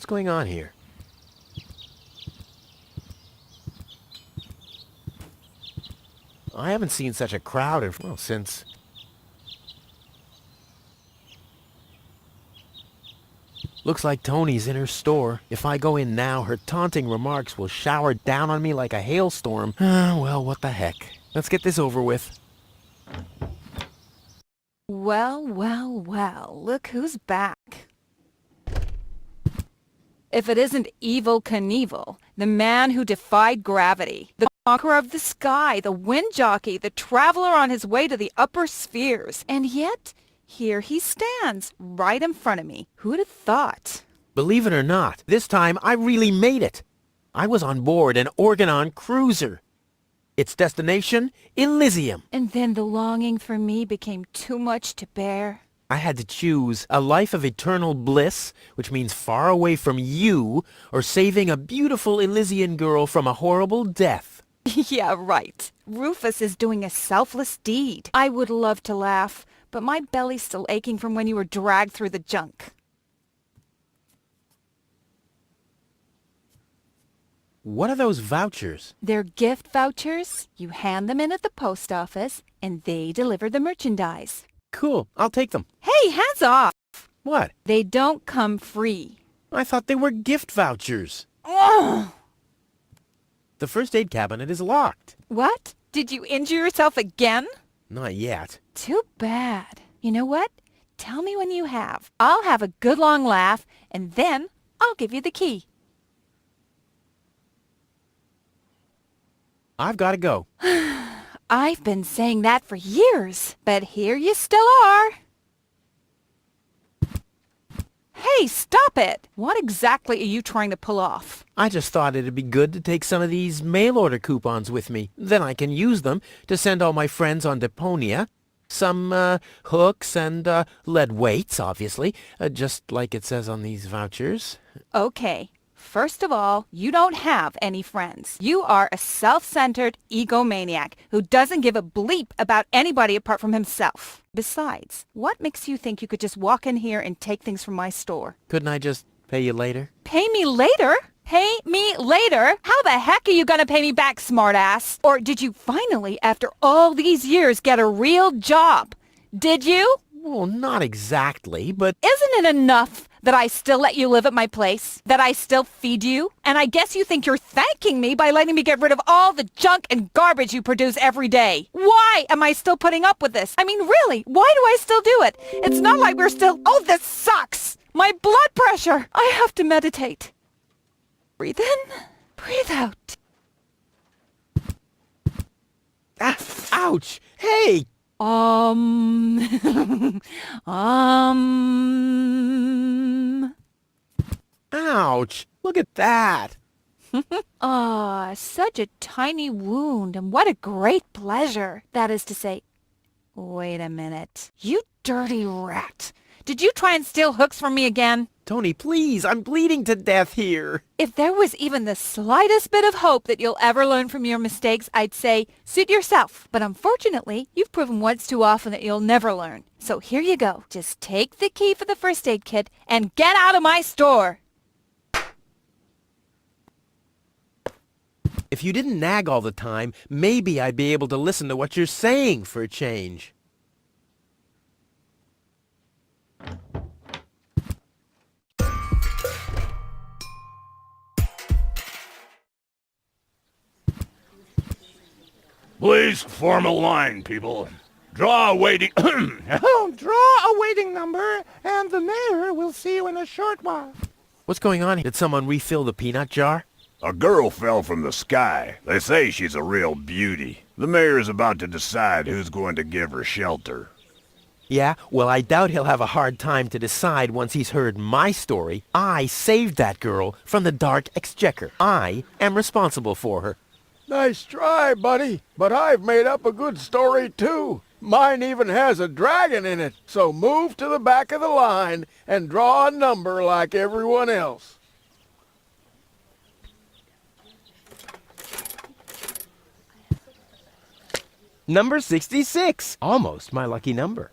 What's going on here? I haven't seen such a crowd since... Looks like Tony's in her store. If I go in now, her taunting remarks will shower down on me like a hailstorm. Well, what the heck. Let's get this over with. Well, well, well, look who's back. If it isn't Evel Knievel, the man who defied gravity, the conqueror of the sky, the wind jockey, the traveler on his way to the upper spheres, and yet... here he stands, right in front of me. Who'd have thought? Believe it or not, this time I really made it. I was on board an Organon cruiser. Its destination, Elysium. And then the longing for me became too much to bear. I had to choose a life of eternal bliss, which means far away from you, or saving a beautiful Elysian girl from a horrible death. Yeah, right. Rufus is doing a selfless deed. I would love to laugh, but my belly's still aching from when you were dragged through the junk. What are those vouchers? They're gift vouchers. You hand them in at the post office, and they deliver the merchandise. Cool, I'll take them. Hey, hands off! What? They don't come free. I thought they were gift vouchers. Ugh! The first aid cabinet is locked. What? Did you injure yourself again? Not yet. Too bad. You know what? Tell me when you have. I'll have a good long laugh, and then I'll give you the key. I've got to go. I've been saying that for years, but here you still are. Hey, stop it! What exactly are you trying to pull off? I just thought it'd be good to take some of these mail-order coupons with me. Then I can use them to send all my friends on Deponia. Some, hooks and, lead weights, obviously, just like it says on these vouchers. Okay. First of all, you don't have any friends. You are a self-centered egomaniac who doesn't give a bleep about anybody apart from himself. Besides, what makes you think you could just walk in here and take things from my store? Couldn't I just pay you later? Pay me later? Pay me later? How the heck are you gonna pay me back, smartass? Or did you finally, after all these years, get a real job? Did you? Well, not exactly, but... Isn't it enough that I still let you live at my place? That I still feed you? And I guess you think you're thanking me by letting me get rid of all the junk and garbage you produce every day. Why am I still putting up with this? I mean, really, why do I still do it? It's not like we're still... Oh, this sucks! My blood pressure! I have to meditate. Breathe in, breathe out. Ah, ouch! Hey! Ouch! Look at that! Ah, such a tiny wound, and what a great pleasure. That is to say... Wait a minute. You dirty rat. Did you try and steal hooks from me again? Tony, please, I'm bleeding to death here. If there was even the slightest bit of hope that you'll ever learn from your mistakes, I'd say, suit yourself. But unfortunately, you've proven once too often that you'll never learn. So here you go. Just take the key for the first aid kit and get out of my store. If you didn't nag all the time, maybe I'd be able to listen to what you're saying for a change. Please form a line, people. Draw a waiting... Draw a waiting number, and the mayor will see you in a short while. What's going on here? Did someone refill the peanut jar? A girl fell from the sky. They say she's a real beauty. The mayor is about to decide who's going to give her shelter. Yeah, well, I doubt he'll have a hard time to decide once he's heard my story. I saved that girl from the dark exchequer. I am responsible for her. Nice try, buddy, but I've made up a good story, too. Mine even has a dragon in it, so move to the back of the line and draw a number like everyone else. Number 66. Almost my lucky number.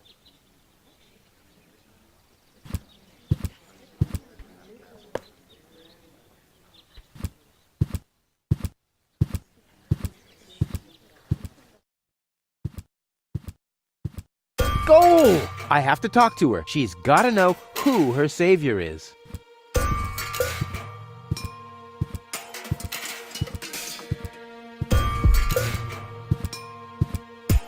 Goal! I have to talk to her. She's got to know who her savior is.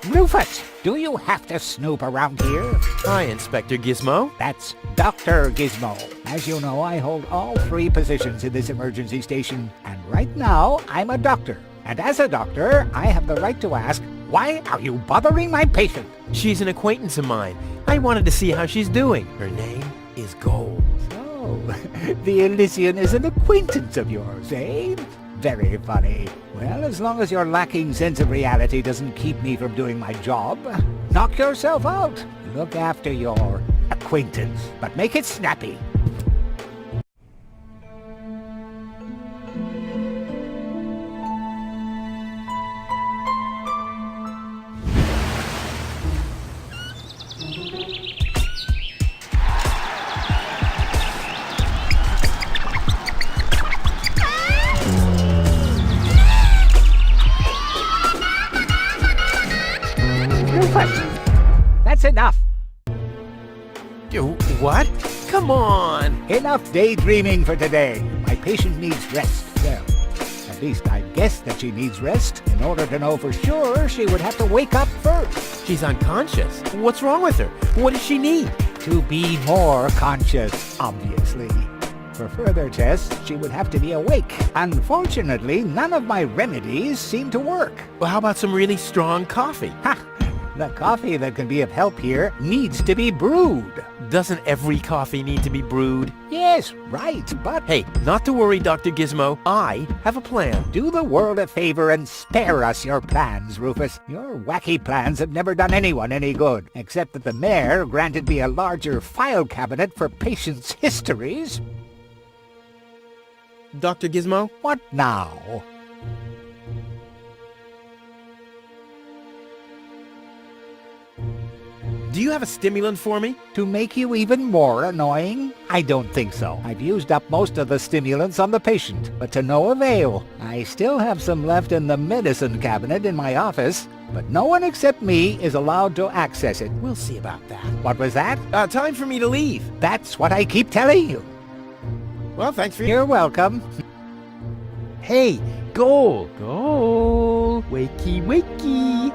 Rufus, do you have to snoop around here? Hi, Inspector Gizmo. That's Dr. Gizmo. As you know, I hold all 3 positions in this emergency station, and right now, I'm a doctor. And as a doctor, I have the right to ask, why are you bothering my patient? She's an acquaintance of mine. I wanted to see how she's doing. Her name is Gold. Oh, the Elysian is an acquaintance of yours, eh? Very funny. Well, as long as your lacking sense of reality doesn't keep me from doing my job, knock yourself out. Look after your acquaintance, but make it snappy. That's enough. What? Come on! Enough daydreaming for today. My patient needs rest. Well, at least I guess that she needs rest. In order to know for sure, she would have to wake up first. She's unconscious. What's wrong with her? What does she need? To be more conscious, obviously. For further tests, she would have to be awake. Unfortunately, none of my remedies seem to work. Well, how about some really strong coffee? Ha! The coffee that can be of help here needs to be brewed. Doesn't every coffee need to be brewed? Yes, right, but Hey, not to worry, Dr. Gizmo. I have a plan. do the world a favor and spare us your plans, Rufus. Your wacky plans have never done anyone any good, except that the mayor granted me a larger file cabinet for patients' histories. Dr. Gizmo? What now? Do you have a stimulant for me? To make you even more annoying? I don't think so. I've used up most of the stimulants on the patient, but to no avail. I still have some left in the medicine cabinet in my office, but no one except me is allowed to access it. We'll see about that. What was that? Time for me to leave. That's what I keep telling you. Well, thanks for your... You're welcome. Hey, Goal! Goal! Wakey, wakey!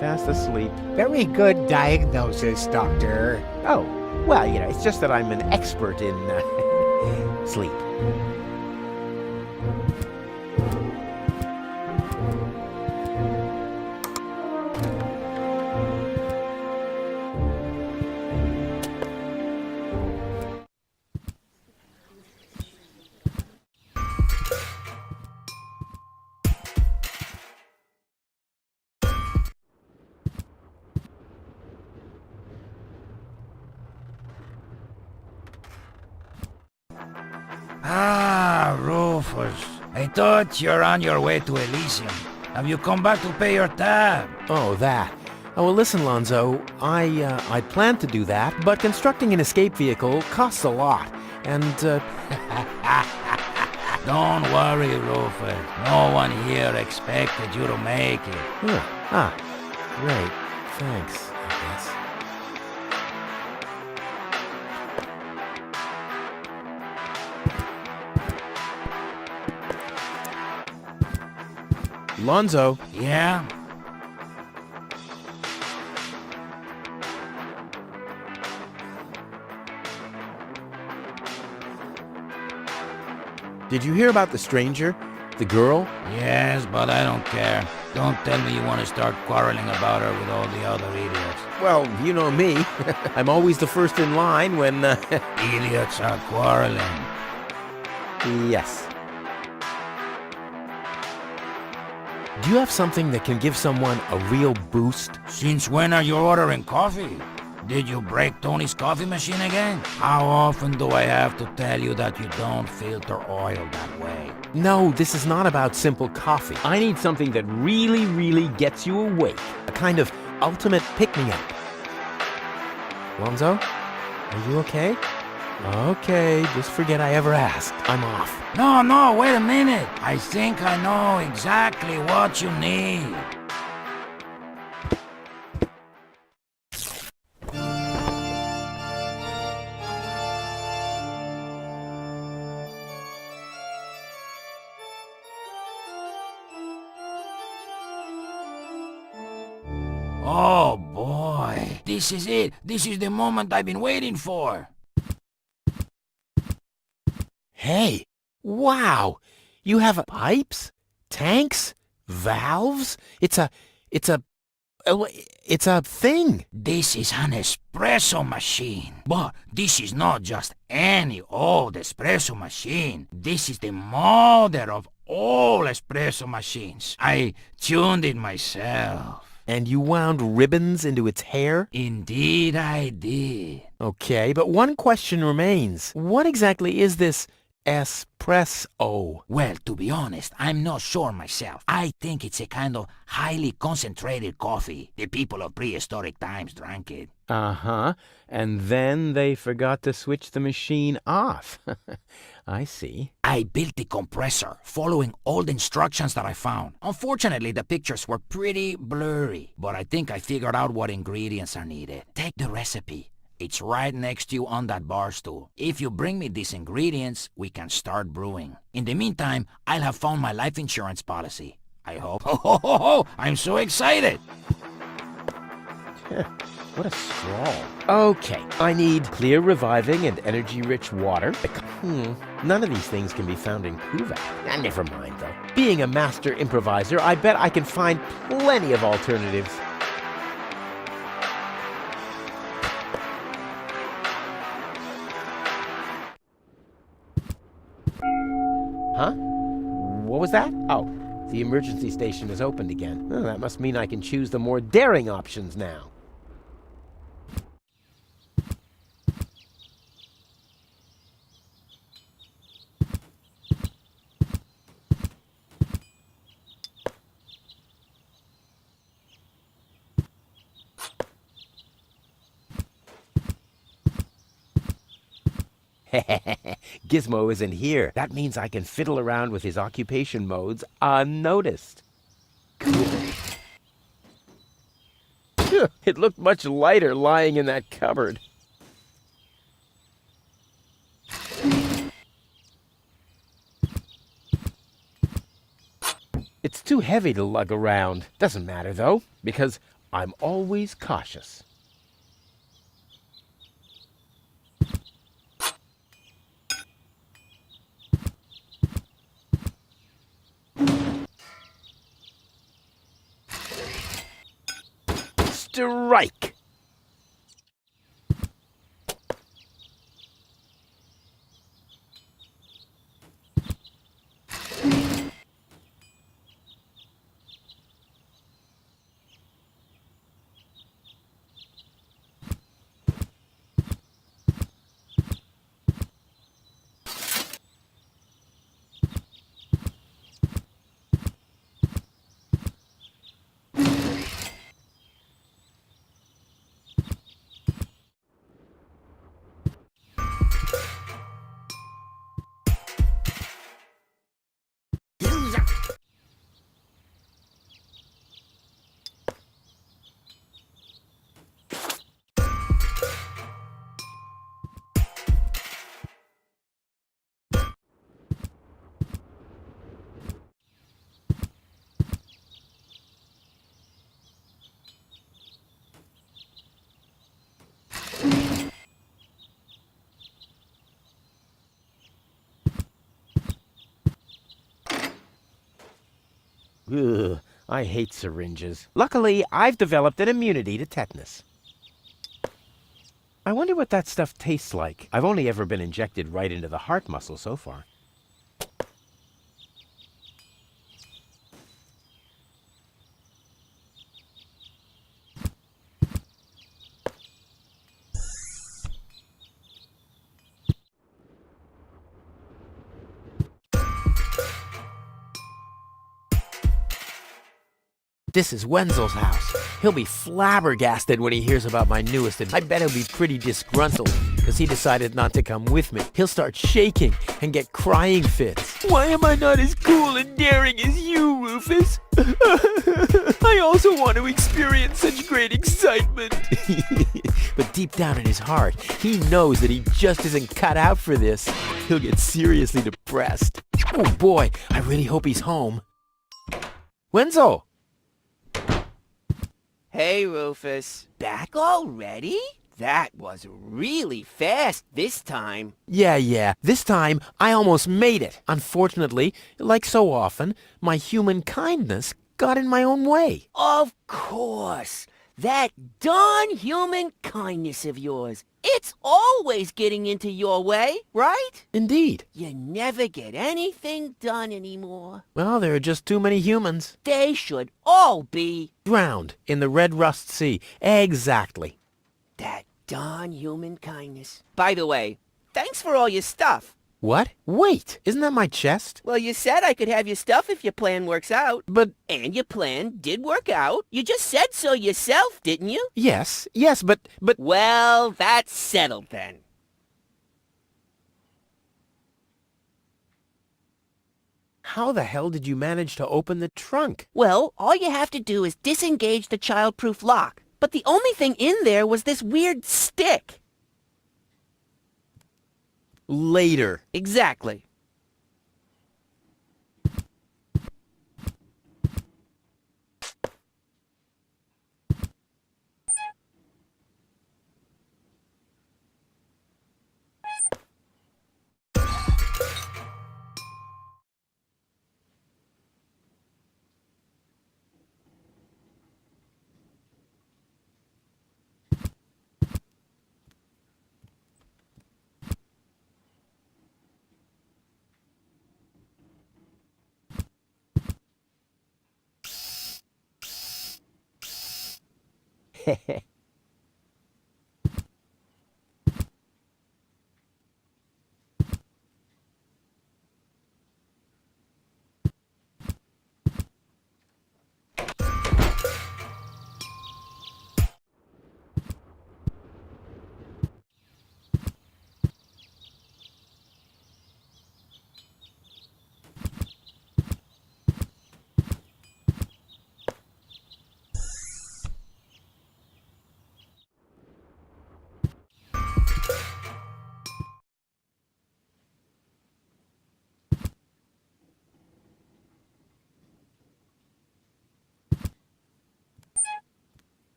Fast asleep. Very good diagnosis, Doctor. Oh, well, it's just that I'm an expert in sleep. Ah, Rufus. I thought you're on your way to Elysium. Have you come back to pay your tab? Oh, that. Oh, well, listen, Lonzo. I planned to do that, but constructing an escape vehicle costs a lot. And, Don't worry, Rufus. No one here expected you to make it. Great. Thanks, I guess. Lonzo. Yeah? Did you hear about the stranger? The girl? Yes, but I don't care. Don't tell me you want to start quarreling about her with all the other idiots. Well, you know me. I'm always the first in line when, Idiots are quarreling. Yes. Do you have something that can give someone a real boost? Since when are you ordering coffee? Did you break Tony's coffee machine again? How often do I have to tell you that you don't filter oil that way? No, this is not about simple coffee. I need something that really, really gets you awake. A kind of ultimate pick-me-up. Lonzo, are you okay? Okay, just forget I ever asked. I'm off. No, wait a minute. I think I know exactly what you need. Oh boy, this is it. This is the moment I've been waiting for. Hey, wow! You have pipes, tanks, valves? It's a thing. This is an espresso machine. But this is not just any old espresso machine. This is the mother of all espresso machines. I tuned it myself. And you wound ribbons into its hair? Indeed I did. Okay, but one question remains. What exactly is this espresso? Well, to be honest, I'm not sure myself. I think it's a kind of highly concentrated coffee. The people of prehistoric times drank it. Uh-huh. And then they forgot to switch the machine off. I see. I built the compressor, following all the instructions that I found. Unfortunately, the pictures were pretty blurry, but I think I figured out what ingredients are needed. Take the recipe. It's right next to you on that bar stool. If you bring me these ingredients, we can start brewing. In the meantime, I'll have found my life insurance policy. I hope. Oh, I'm so excited! What a scrawl. Okay, I need clear, reviving, and energy-rich water. None of these things can be found in Kuvak. Never mind, though. Being a master improviser, I bet I can find plenty of alternatives. Huh? What was that? Oh, the emergency station is opened again. Oh, that must mean I can choose the more daring options now. Gizmo isn't here. That means I can fiddle around with his occupation modes unnoticed. Cool. It looked much lighter lying in that cupboard. It's too heavy to lug around. Doesn't matter, though, because I'm always cautious. Strike! Ugh, I hate syringes. Luckily, I've developed an immunity to tetanus. I wonder what that stuff tastes like. I've only ever been injected right into the heart muscle so far. This is Wenzel's house. He'll be flabbergasted when he hears about my newest, and I bet he'll be pretty disgruntled because he decided not to come with me. He'll start shaking and get crying fits. Why am I not as cool and daring as you, Rufus? I also want to experience such great excitement. But deep down in his heart, he knows that he just isn't cut out for this. He'll get seriously depressed. Oh boy, I really hope he's home. Wenzel! Hey, Rufus. Back already? That was really fast this time. Yeah, this time I almost made it. Unfortunately, like so often, my human kindness got in my own way. Of course. That darn human kindness of yours. It's always getting into your way, right? Indeed. You never get anything done anymore. Well, there are just too many humans. They should all be Drowned in the red rust sea. Exactly. that darn human kindness. By the way, thanks for all your stuff. What? Wait, isn't that my chest? Well, you said I could have your stuff if your plan works out. But, And your plan did work out. You just said so yourself, didn't you? yes, but... Well, that's settled then. How the hell did you manage to open the trunk? Well, all you have to do is disengage the child-proof lock. But the only thing in there was this weird stick. Later. Exactly.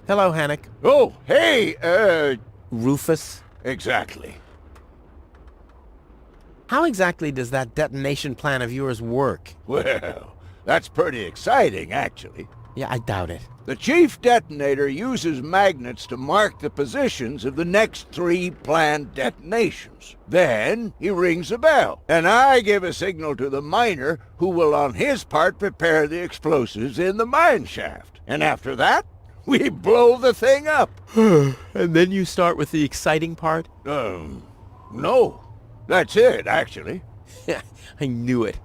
Hello, Hannock. Oh, hey, Rufus. exactly. How exactly does that detonation plan of yours work? Well, that's pretty exciting, actually. Yeah, I doubt it. The chief detonator uses magnets to mark the positions of the next 3 planned detonations. Then he rings a bell, and I give a signal to the miner who will on his part prepare the explosives in the mine shaft. And after that, we blow the thing up. And then you start with the exciting part? No. That's it, actually. I knew it.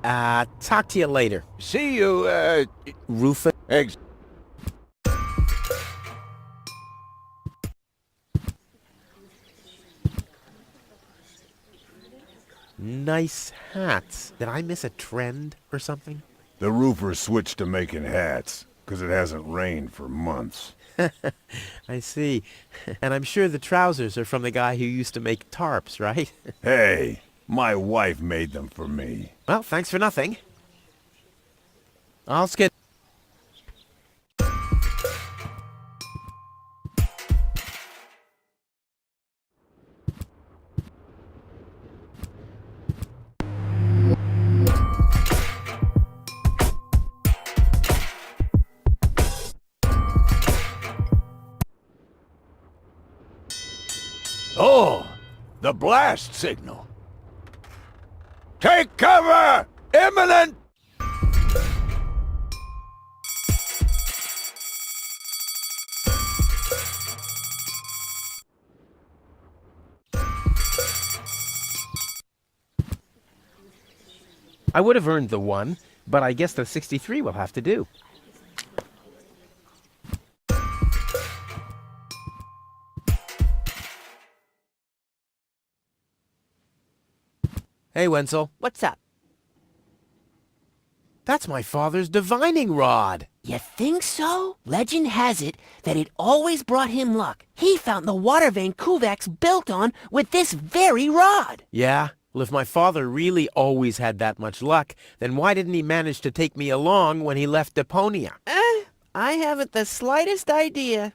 Talk to you later. See you, Rufus. Nice hats. Did I miss a trend or something? The roofers switched to making hats. 'cause it hasn't rained for months. I see. And I'm sure the trousers are from the guy who used to make tarps, right? Hey, my wife made them for me. Well, thanks for nothing. I'll skid. Oh, the blast signal. Take cover! Imminent! I would have earned the 1, but I guess the 63 will have to do. Hey, Wenzel. What's up? That's my father's divining rod. You think so? Legend has it that it always brought him luck. He found the water vein Kuvak's built on with this very rod. Yeah? Well, if my father really always had that much luck, then why didn't he manage to take me along when he left Deponia? I haven't the slightest idea.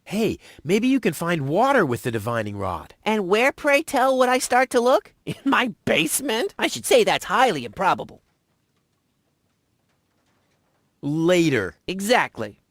Hey, maybe you can find water with the divining rod. And where, pray tell, would I start to look? In my basement? I should say that's highly improbable. Later. Exactly.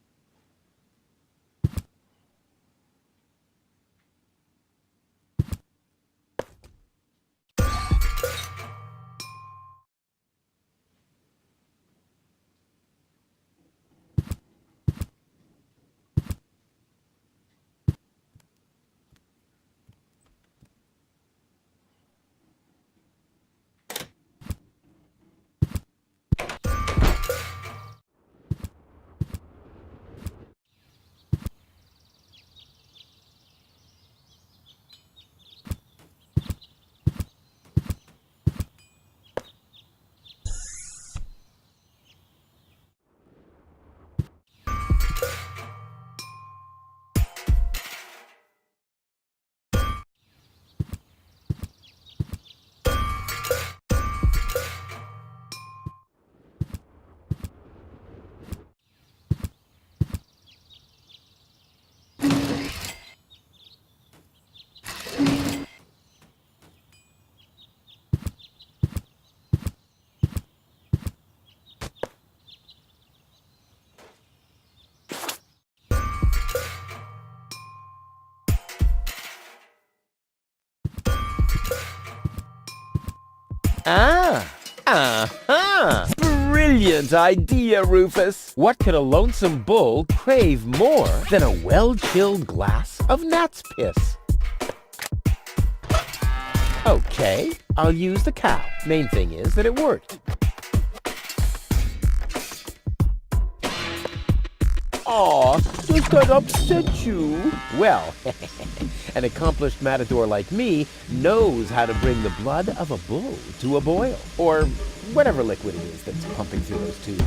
Brilliant idea, Rufus. What could a lonesome bull crave more than a well-chilled glass of gnat's piss? Okay, I'll use the cow. Main thing is that it worked. Aw, does that upset you? Well, an accomplished matador like me knows how to bring the blood of a bull to a boil, or whatever liquid it is that's pumping through those tubes.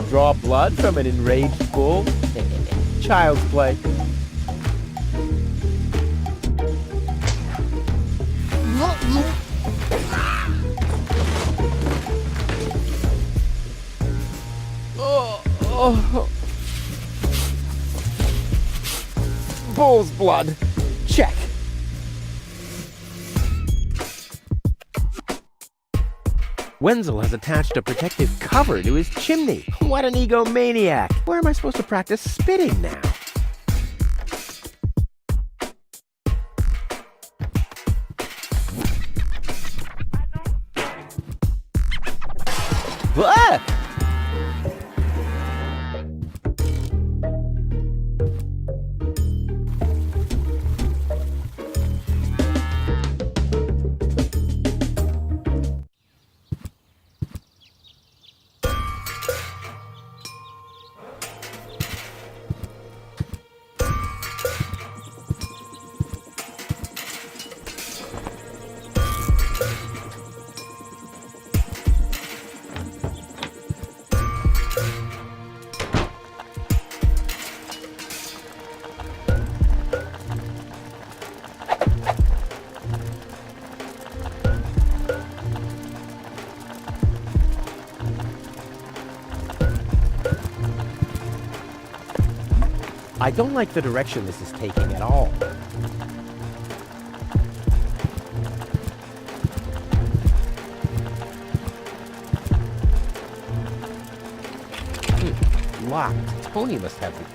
Draw blood from an enraged bull? Child's play. Bull's blood. Check. Wenzel has attached a protective cover to his chimney. What an egomaniac. Where am I supposed to practice spitting now? Ah! I don't like the direction this is taking at all. Locked. Deponia must have it.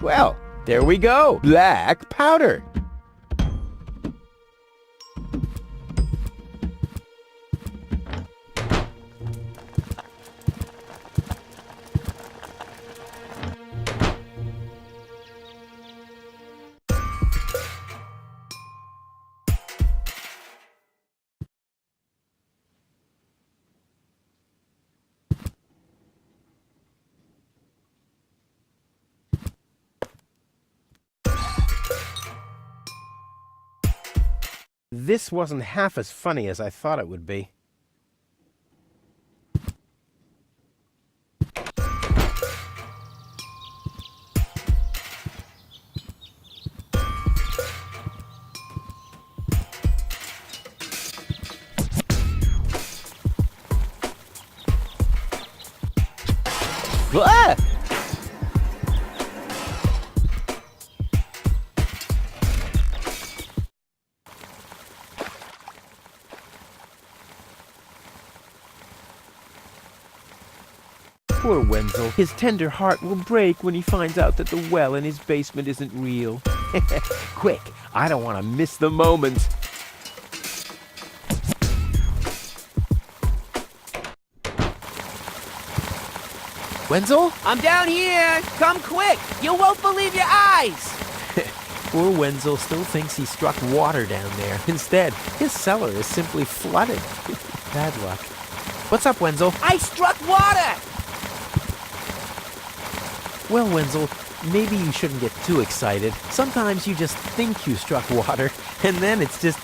Well, there we go. Black powder. This wasn't half as funny as I thought it would be. Ah! Poor Wenzel. His tender heart will break when he finds out that the well in his basement isn't real. Quick, I don't want to miss the moment. Wenzel? I'm down here! Come quick! You won't believe your eyes! Poor Wenzel still thinks he struck water down there. Instead, his cellar is simply flooded. Bad luck. What's up, Wenzel? I struck water! Well, Wenzel, maybe you shouldn't get too excited. Sometimes you just think you struck water, and then it's just...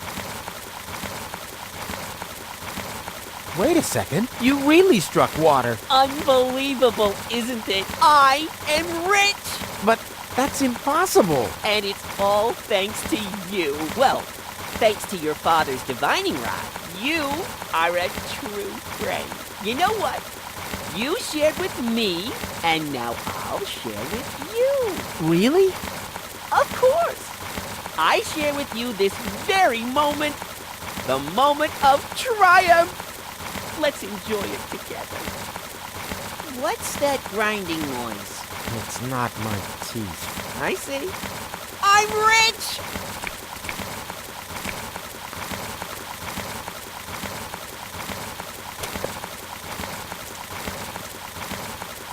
Wait a second. You really struck water. Unbelievable, isn't it? I am rich! But that's impossible. And it's all thanks to you. Well, thanks to your father's divining rod. You are a true friend. You know what? You shared with me, and now I'll share with you. Really? Of course. I share with you this very moment, the moment of triumph. Let's enjoy it together. What's that grinding noise? It's not my teeth. I see. I'm rich!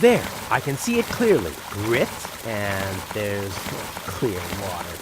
There, I can see it clearly. Grit, and there's clear water.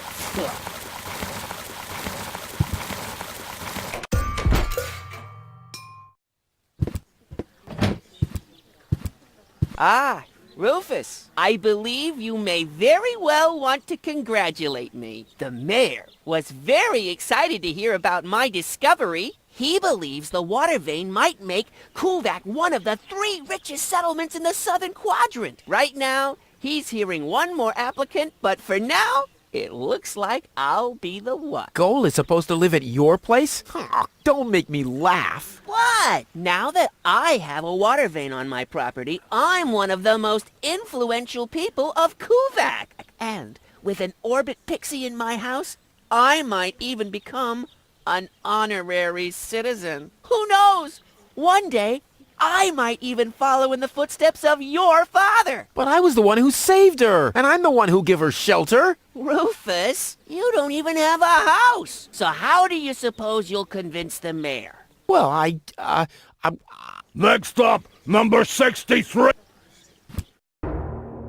Ah, Rufus, I believe you may very well want to congratulate me. The mayor was very excited to hear about my discovery. He believes the water vein might make Kuvak one of the 3 richest settlements in the southern quadrant. Right now, he's hearing one more applicant, but for now, it looks like I'll be the one. Goal is supposed to live at your place? Oh, don't make me laugh. What? Now that I have a water vein on my property, I'm one of the most influential people of Kuvak. And with an orbit pixie in my house, I might even become an honorary citizen. Who knows? One day, I might even follow in the footsteps of your father. But I was the one who saved her, and I'm the one who gave her shelter. Rufus, you don't even have a house. So how do you suppose you'll convince the mayor? Well, Next up, number 63.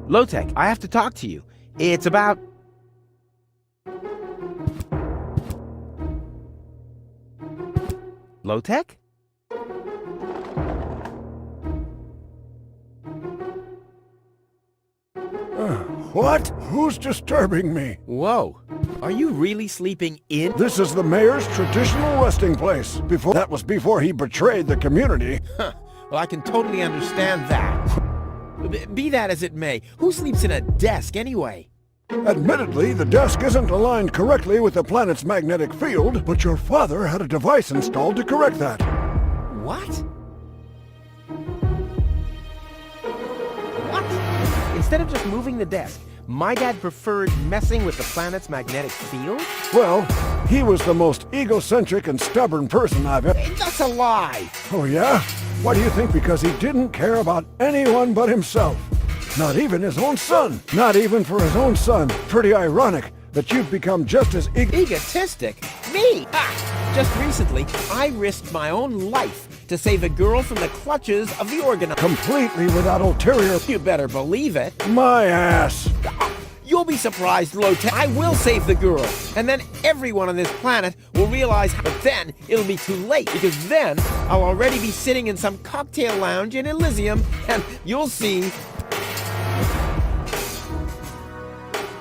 Low-Tech, I have to talk to you. It's about... Low-tech? What? Who's disturbing me? Whoa. Are you really sleeping in? This is the mayor's traditional resting place. That was before he betrayed the community. Well, I can totally understand that. Be that as it may, who sleeps in a desk anyway? Admittedly, the desk isn't aligned correctly with the planet's magnetic field, but your father had a device installed to correct that. What? What? Instead of just moving the desk, my dad preferred messing with the planet's magnetic field? Well, he was the most egocentric and stubborn person I've ever... That's a lie! Oh, yeah? Why do you think? Because he didn't care about anyone but himself. Not even his own son. Not even for his own son. Pretty ironic that you've become just as egotistic? Me? Ha! Just recently, I risked my own life to save a girl from the clutches of the organizer. Completely without ulterior... You better believe it. My ass. You'll be surprised, Low-Tech. I will save the girl. And then everyone on this planet will realize, but then it'll be too late, because then I'll already be sitting in some cocktail lounge in Elysium, and you'll see...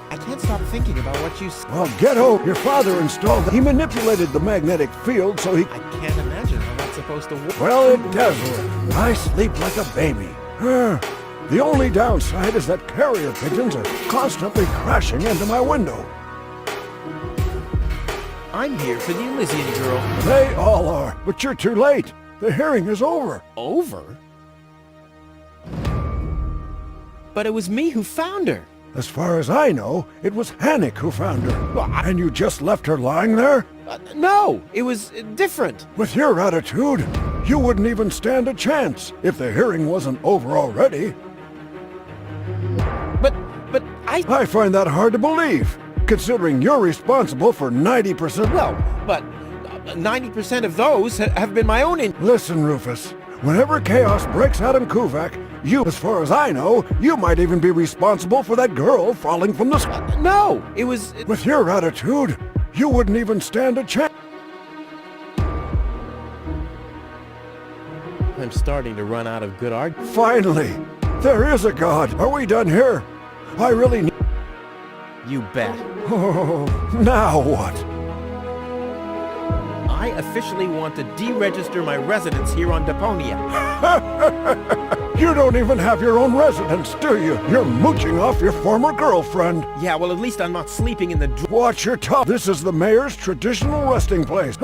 I can't stop thinking about what you said. Well, Ghetto, your father installed... He manipulated the magnetic field so he... I can't imagine how that's supposed to work. Well, it does work. I sleep like a baby. The only downside is that carrier pigeons are constantly crashing into my window. I'm here for the Elysian girl. They all are, but you're too late. The hearing is over. Over? But it was me who found her. As far as I know, it was Hannick who found her. And you just left her lying there? No, it was different. With your attitude, you wouldn't even stand a chance if the hearing wasn't over already. But I find that hard to believe, considering you're responsible for 90%. Well, but 90% of those have been my own Listen, Rufus, whenever chaos breaks out in Kuvak, you, as far as I know, you might even be responsible for that girl falling from the sky. No, it was... With your attitude, you wouldn't even stand a chance. I'm starting to run out of good arguments. Finally, there is a God. Are we done here? I really need... You bet. Oh, now what? I officially want to deregister my residence here on Deponia. You don't even have your own residence, do you? You're mooching off your former girlfriend. Yeah, well, at least I'm not sleeping in the... Watch your tongue. This is the mayor's traditional resting place.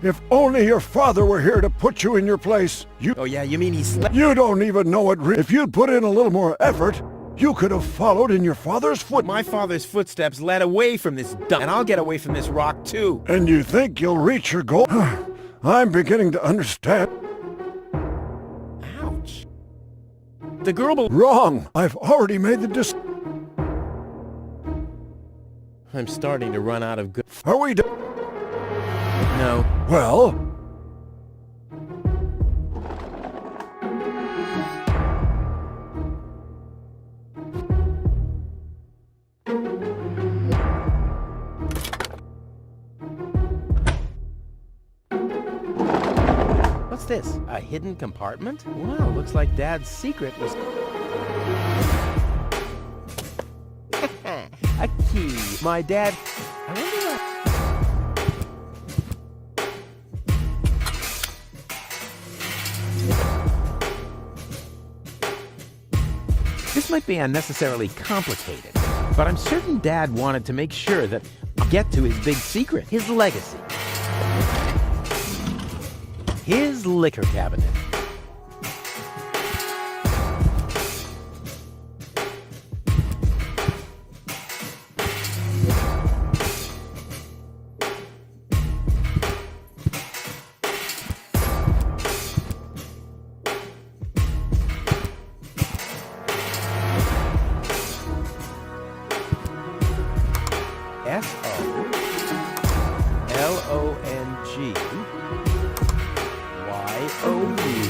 If only your father were here to put you in your place. Oh, yeah, you mean he slept... You don't even know it. If you'd put in a little more effort, you could have followed in your father's foot. My father's footsteps led away from this dump, and I'll get away from this rock, too. And you think you'll reach your goal? I'm beginning to understand. Ouch. The girl... Wrong. I've already made the I'm starting to run out of good... Are we done? No. Well... What's this? A hidden compartment? Wow, looks like Dad's secret was... A key. My dad... I wonder what... This might be unnecessarily complicated, but I'm certain Dad wanted to make sure that I get to his big secret, his legacy. His liquor cabinet. Solongyus.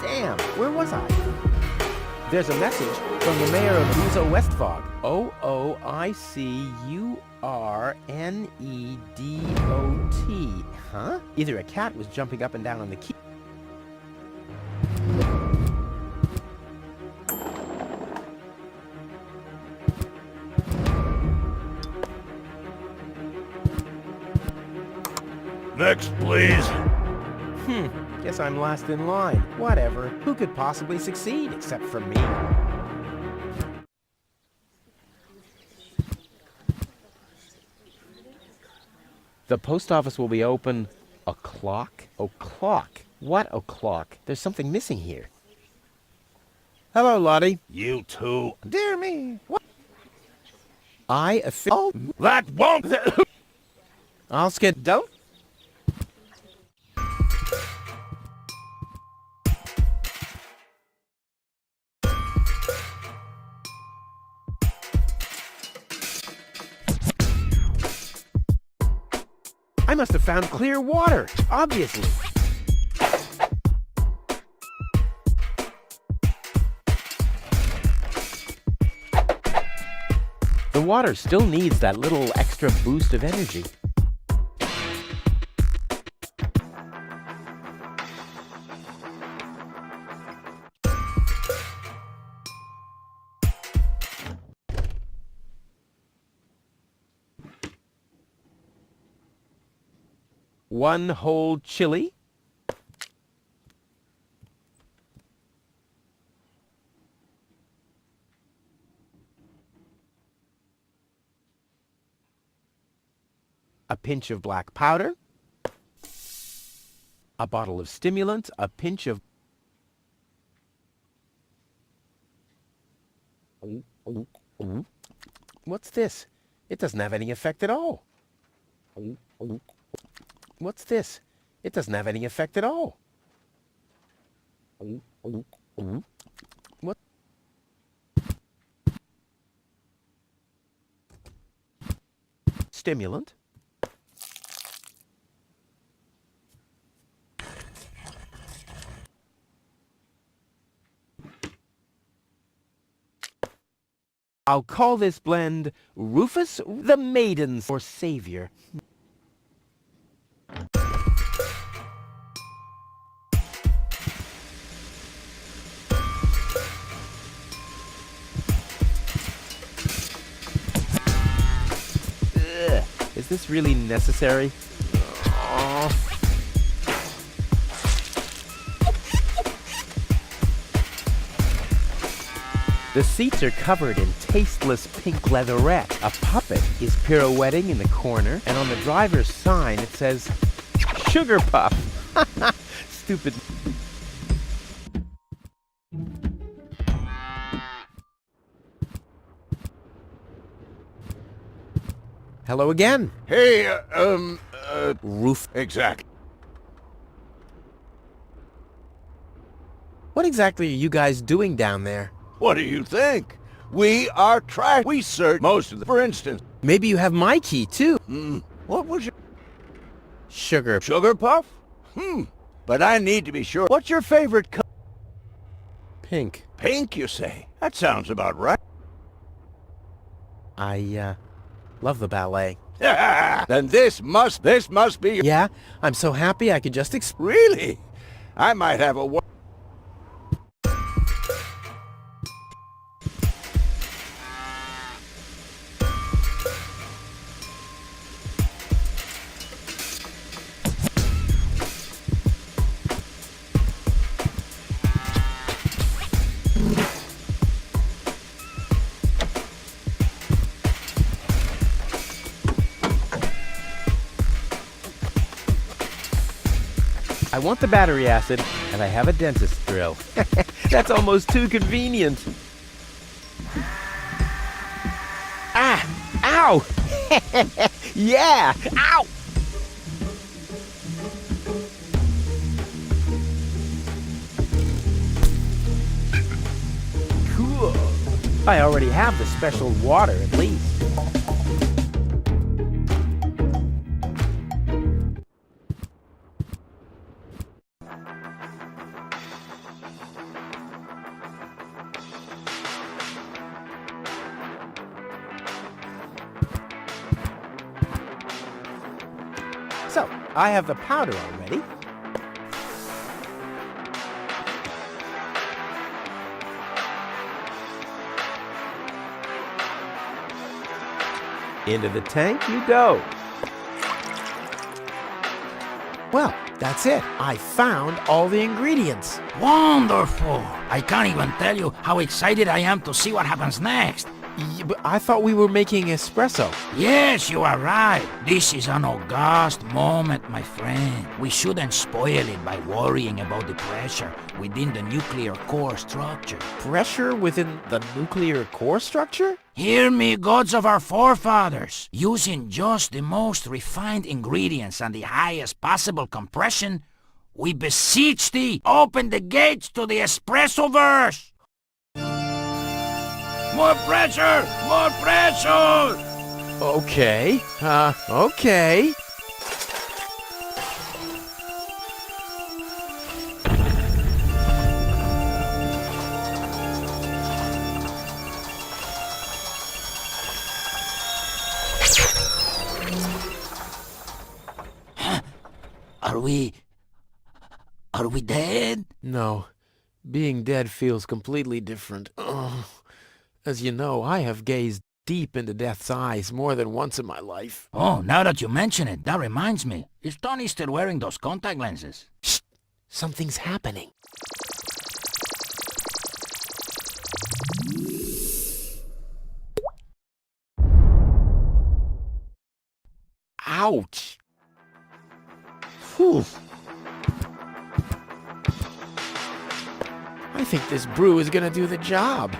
Damn, where was I? There's a message from the mayor of Buzo Westfog. OOICURNEDOT. Huh? Either a cat was jumping up and down on the key. Next, please. Guess I'm last in line. Whatever. Who could possibly succeed except for me? The post office will be open o'clock? O'clock? What o'clock? There's something missing here. Hello, Lottie. You too. Dear me. What? That won't... I'll skid. Don't. I must have found clear water, obviously. The water still needs that little extra boost of energy. One whole chili. A pinch of black powder. A bottle of stimulant. A pinch of... What's this? It doesn't have any effect at all. What's this? It doesn't have any effect at all. What? Stimulant. I'll call this blend Rufus the Maiden's or Savior. Is this really necessary? Aww. The seats are covered in tasteless pink leatherette. A puppet is pirouetting in the corner, and on the driver's sign it says, Sugar Puff. Stupid. Hello again. Hey, Roof. Exactly. What exactly are you guys doing down there? what do you think? We are trash. We search most of the... For instance... Maybe you have my key, too. What was your... Sugar. Sugar Puff? But I need to be sure. What's your favorite color? Pink. Pink, you say? That sounds about right. I, love the ballet. Then this must be... Yeah, I'm so happy I could just Really? I might have a... I want the battery acid, and I have a dentist drill. That's almost too convenient. Ah! Ow! Yeah! Ow! Cool. I already have the special water, at least. So, I have the powder already. Into the tank you go. Well, that's it. I found all the ingredients. Wonderful! I can't even tell you how excited I am to see what happens next. But I thought we were making espresso. Yes, you are right. This is an august moment, my friend. We shouldn't spoil it by worrying about the pressure within the nuclear core structure. Pressure within the nuclear core structure? Hear me, gods of our forefathers. Using just the most refined ingredients and the highest possible compression, we beseech thee, open the gates to the espresso-verse! More pressure! More pressure! Okay. Okay. Are we dead? No. Being dead feels completely different. Ugh. As you know, I have gazed deep into death's eyes more than once in my life. Oh, now that you mention it, that reminds me. Is Tony still wearing those contact lenses? Shh! Something's happening. Ouch! Whew. I think this brew is gonna do the job.